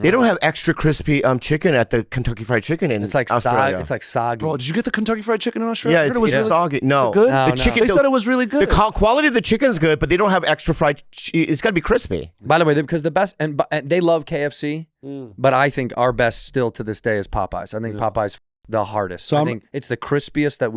They don't have extra crispy chicken at the Kentucky Fried Chicken in Australia. It's like soggy. Bro, did you get the Kentucky Fried Chicken in Australia? Yeah, it's soggy. No. Good? No, the chicken. They said it was really good. The quality of the chicken is good, but they don't have extra fried. It's got to be crispy. By the way, because the best, and they love KFC, but I think our best still to this day is Popeyes. I think Popeyes the hardest. So I think it's the crispiest that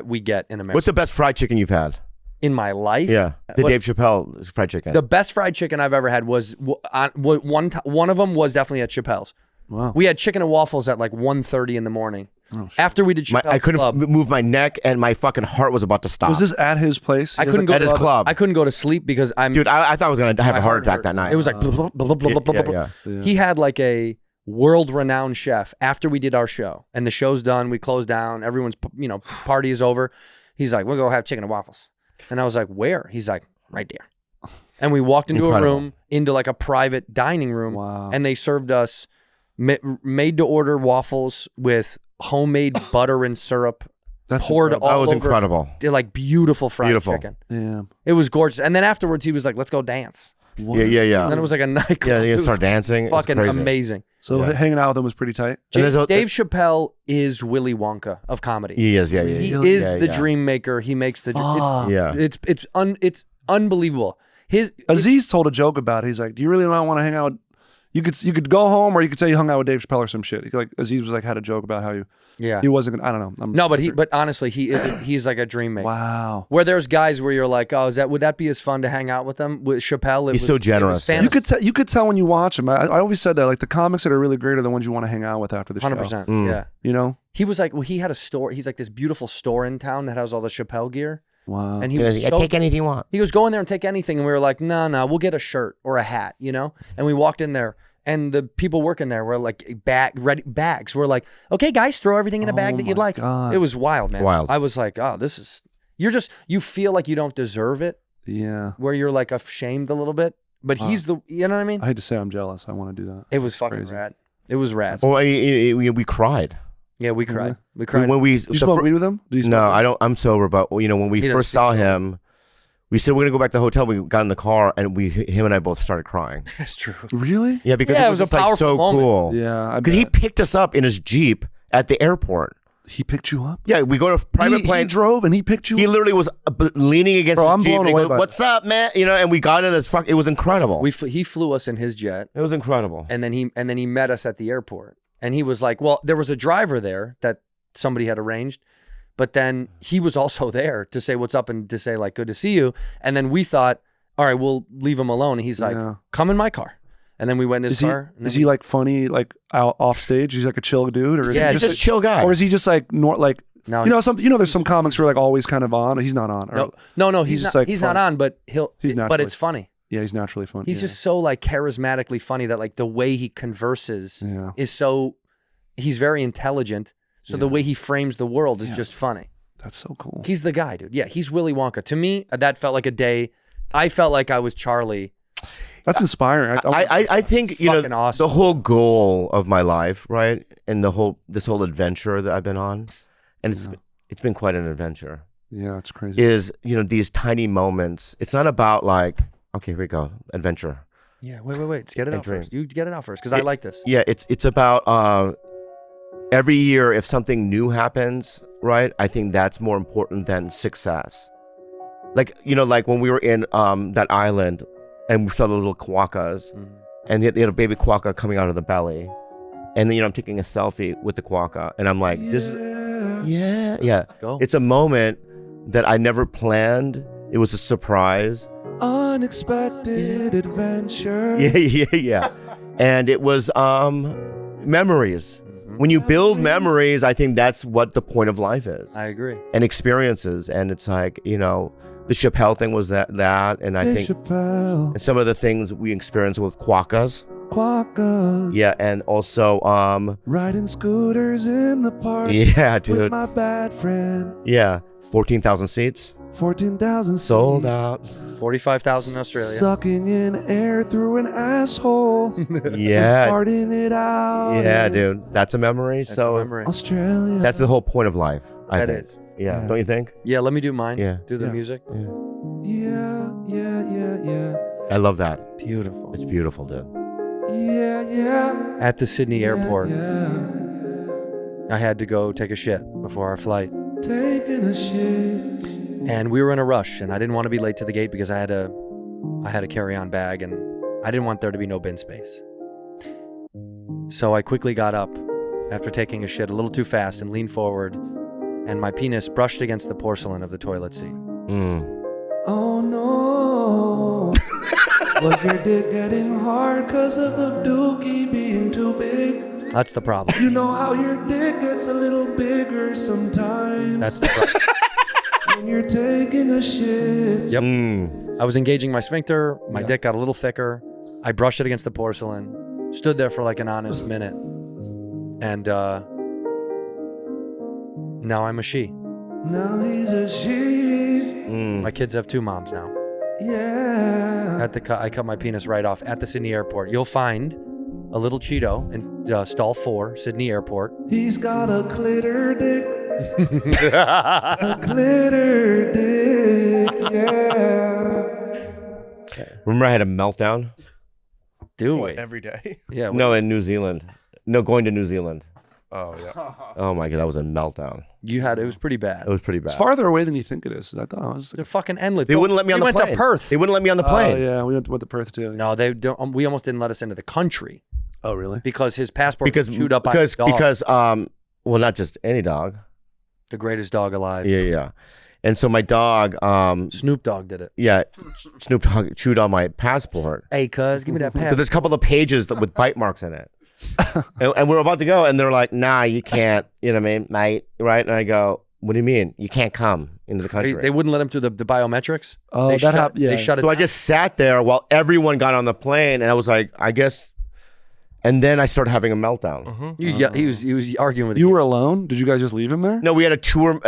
we get in America. What's the best fried chicken you've had? In my life? Yeah, Dave Chappelle fried chicken. The best fried chicken I've ever had was one of them was definitely at Chappelle's. Wow. We had chicken and waffles at like 1:30 in the morning. After we did Chappelle's I couldn't club. move my neck, and my fucking heart was about to stop. Was this at his place? I couldn't go at his club. I couldn't go to sleep because Dude, I thought I was gonna have a heart attack that night. It was like blah, blah, blah, blah, blah, blah. Yeah. He had like a world-renowned chef after we did our show, and the show's done. We closed down. Everyone's party is over. He's like, "We'll go have chicken and waffles." And I was like, "Where?" He's like, "Right there." And we walked into a room, into like a private dining room, and they served us made to order waffles with homemade butter and syrup poured all over. That was incredible. Like beautiful fried chicken. Yeah. It was gorgeous. And then afterwards he was like, "Let's go dance." Yeah. And then it was like a nightclub. Yeah, you start dancing. Fucking amazing. So hanging out with him was pretty tight. Dave Chappelle is Willy Wonka of comedy. He is, yeah. He is the dream maker. He makes the it's unbelievable. Aziz told a joke about it. He's like, "Do you really not want to hang out? You could go home, or you could say you hung out with Dave Chappelle or some shit." Like Aziz was like had a joke about how he wasn't gonna, I don't know. But honestly, he's like a dream maker. Wow. Where there's guys where you're like, "Oh, would that be as fun to hang out with them?" With Chappelle, he's so generous. You could tell when you watch him. I always said that, like the comics that are really great are the ones you want to hang out with after the show. 100%. Yeah. You know? He was like, he had a store. He's like this beautiful store in town that has all the Chappelle gear. Wow. And he was take anything you want. He was go in there and take anything, and we were like, no, we'll get a shirt or a hat, And we walked in there, and the people working there were like bags. We're like, "Okay, guys, throw everything in a bag that you'd like." God. It was wild, man. Wild. I was like, "Oh, this is." You feel like you don't deserve it. Yeah. Where you're like ashamed a little bit, but he's the. You know what I mean? I hate to say I'm jealous. I want to do that. It was fucking rad. It was rad. Well, we cried. Yeah, we cried. We cried. When we Did you smoke weed with him? No, I don't. I'm sober, but when we first saw him, we said we're gonna go back to the hotel. We got in the car, and him and I both started crying. That's true. Really? Yeah, because it was just like so cool. Yeah, because he picked us up in his Jeep at the airport. He picked you up? Yeah, we go to a private plane. He drove and he picked you up? He literally was leaning against his Jeep and he goes, "What's up, man?" And we got in this it was incredible. He flew us in his jet. It was incredible. And then he met us at the airport. And he was like, well, there was a driver there that somebody had arranged, but then he was also there to say what's up and to say like, "Good to see you." And then we thought, all right, we'll leave him alone. And he's like, "Come in my car." And then we went in his car. Is he like funny, like out off stage? He's like a chill dude, or is he just a chill guy, or is he just like no, there's some comics who are like always kind of on. He's not on. No, he's not. Like he's not on, but but it's funny. Yeah, he's naturally funny. He's just so like charismatically funny that like the way he converses is so. He's very intelligent, so the way he frames the world is just funny. That's so cool. He's the guy, dude. Yeah, he's Willy Wonka. To me, that felt like a day. I felt like I was Charlie. That's inspiring. I think awesome. The whole goal of my life, right, and this whole adventure that I've been on, and it's been quite an adventure. Yeah, it's crazy. Is these tiny moments? It's not about like, okay, here we go, adventure. Yeah, wait. Just get it out first. You get it out first because I like this. Yeah, it's about every year if something new happens, right? I think that's more important than success. Like like when we were in that island. And we saw the little quokkas, and they had a baby quokka coming out of the belly. And then, I'm taking a selfie with the quokka, and I'm like, this is, Go. It's a moment that I never planned. It was a surprise. Unexpected adventure. Yeah. And it was memories. When you build memories, I think that's what the point of life is. I agree. And experiences. And it's like, the Chappelle thing was that, and I think and some of the things we experienced with quokkas. Yeah, and also riding scooters in the park. Yeah, dude. With my bad friend. Yeah, 14,000 seats. 14,000 seats. Sold out. 45,000 in Australia. Sucking in air through an asshole. Yeah. Farting it out. Yeah, dude. That's a memory. That's a memory. Australia. That's the whole point of life, I think. Is. Yeah, don't you think? Yeah, let me do mine. Yeah. Do the music. Yeah. I love that. Beautiful. It's beautiful, dude. Yeah. at the Sydney airport. I had to go take a shit before our flight. Taking a shit. And we were in a rush, and I didn't want to be late to the gate because I had a carry-on bag, and I didn't want there to be no bin space. So I quickly got up after taking a shit a little too fast and leaned forward, and my penis brushed against the porcelain of the toilet seat. Oh no. Was your dick getting hard because of the dookie being too big? That's the problem. You know how your dick gets a little bigger sometimes. That's the problem. When you're taking a shit. Yep. I was engaging my sphincter. My dick got a little thicker. I brushed it against the porcelain. Stood there for like an honest minute. And now I'm a she. Now he's a she. My kids have 2 moms now. Yeah. I cut my penis right off at the Sydney airport. You'll find a little Cheeto in stall 4, Sydney airport. He's got a clitter dick. A glitter dick, yeah. Remember I had a meltdown? Do What, we? every day? Yeah. No, in New Zealand. No, going to New Zealand. Oh, yeah. Oh my God, that was a meltdown. It was pretty bad. It was pretty bad. It's farther away than you think it is. I thought it was. They're fucking endless. They wouldn't let me on the We plane. went to Perth. They wouldn't let me on the Oh plane. yeah, we went to Perth too. No, they don't. We almost didn't let us into the country Oh really? because his passport Because was chewed up by a dog. well, not just any dog. The greatest dog alive. Yeah. And so my dog, Snoop Dogg did it. yeah, Snoop Dogg chewed on my passport. Hey, cuz, give me that So passport. there's a couple of pages with bite marks in it. and we're about to go, and they're like, nah, you can't, you know what I mean, mate, right? And I go, what do you mean? You can't come into the country. They wouldn't let him through the biometrics. Oh, They that happened. Yeah. They shut it So I just sat there while everyone got on the plane, and I was like, I guess, and then I started having a meltdown. He was arguing with You were alone? Did you guys just leave him there? No, we had a tour.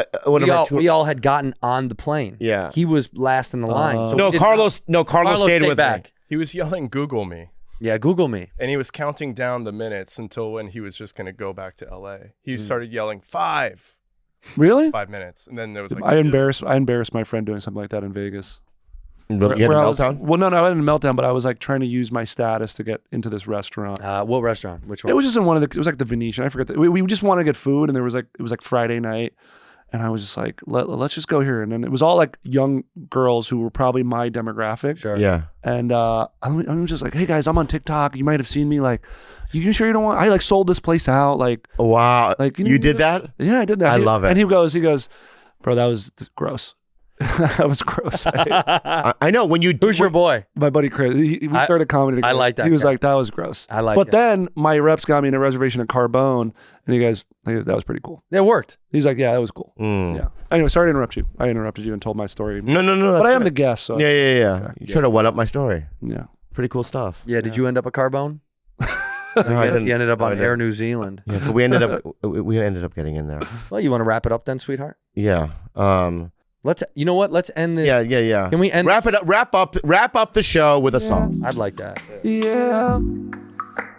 we all had gotten on the plane. Yeah. He was last in the line. So No, we did Carlos Carlos stayed with back. me. He was yelling, Google me. Yeah, Google me. And he was counting down the minutes until when he was just going to go back to LA. He started yelling 5 Really? minutes. And then there was like, I embarrassed my friend doing something like that in Vegas. You had a Where I was- meltdown? well, no, I hadn't a meltdown, but I was like trying to use my status to get into this restaurant. What restaurant? Which one? It was just in one of the. It was like the Venetian. I forget. We just wanted to get food, and it was like Friday night, and I was just like, let's just go here. And then it was all like young girls who were probably my demographic. Sure. Yeah. And I'm just like, hey guys, I'm on TikTok. You might have seen me. Like, you sure you don't want? I like sold this place out. Like, Wow. like You did that? Yeah, I did that. I love it. And he goes, bro, that was gross. That was gross. I know when you. Who's your boy? My buddy Chris, we started comedy together. I like that He was guy. like, that was gross. I like But it. then my reps got me in a reservation at Carbone, and he goes, hey, that was pretty cool. It worked. He's like, yeah, that was cool. Mm. Yeah. Anyway, sorry to interrupt you. I interrupted you and told my story. No. But I am good. the guest, so Yeah. You should have went up my story. yeah. Pretty cool stuff. Yeah. Did you end up at Carbone? No, I didn't. You ended up No, I on didn't. Air New Zealand. Yeah, but we ended up getting in there. Well, you want to wrap it up then, sweetheart? Yeah. You know what? Let's end this. Yeah. Can we end? Wrap it up. Wrap up the show with a song. I'd like that. Yeah.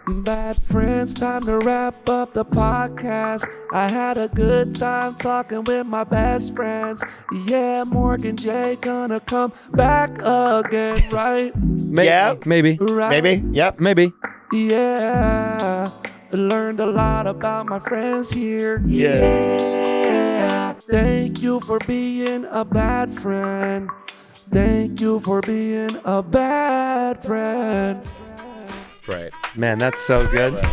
Bad friends, time to wrap up the podcast. I had a good time talking with my best friends. Yeah, Morgan J gonna come back again, right? Maybe, Yeah. Maybe. Right? Maybe. Yep. Maybe. Yeah. Learned a lot about my friends here. Yeah. Thank you for being a bad friend. Thank you for being a bad friend. Right. Man, that's so good.